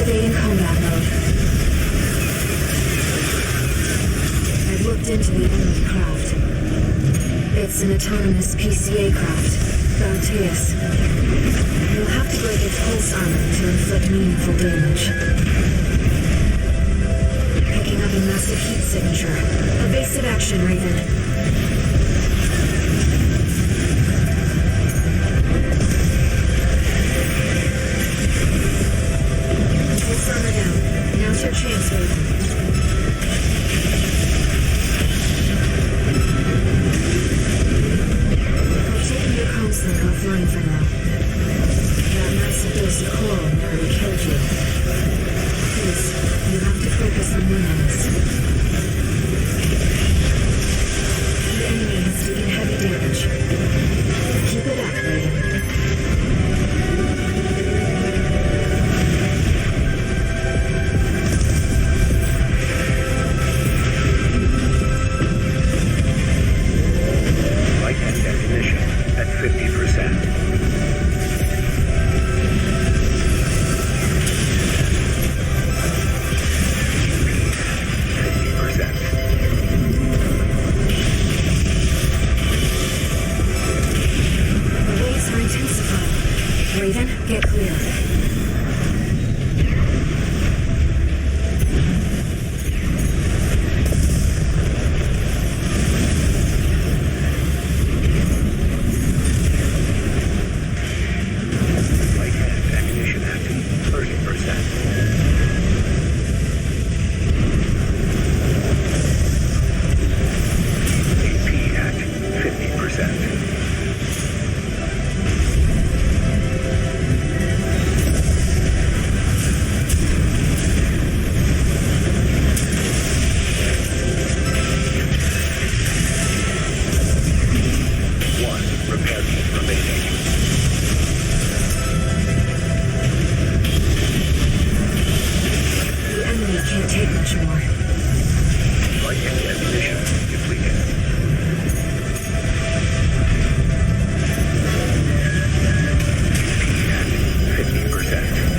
Activating combat mode. I've looked into the enemy craft. It's an autonomous PCA craft, Bounteus. You'll have to break its pulse armor to inflict meaningful damage. Picking up a massive heat signature. Evasive action, Raven. Pulse armor down. Now's your chance, Raven. Link offline for now. That massive dose of coral nearly killed you. Please, you have to focus on one else. The enemy has taken heavy damage. Keep it up, Raven. Light and ammunition at 50%. The waves are intensifying. Raven, get clear. Light and ammunition at 30%. AP at 50%. One repair kit remaining. The enemy can't take much more. Light and ammunition depleted. AP at 50%.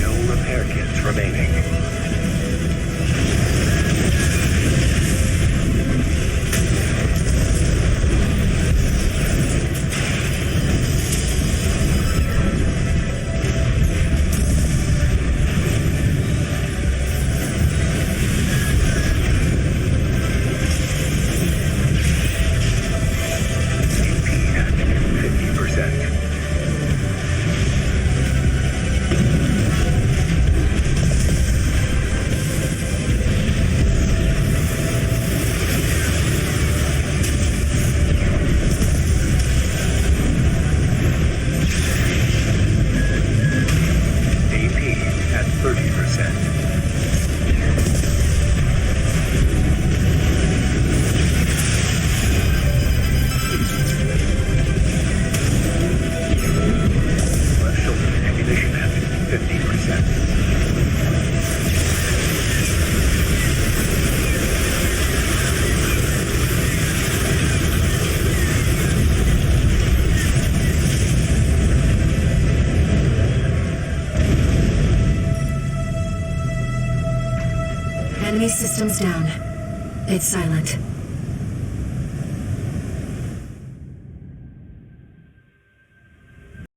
No repair kits remaining. AP at 50%. AP at 30%. Left shoulder ammunition at 50%. Enemy systems down. It's silent.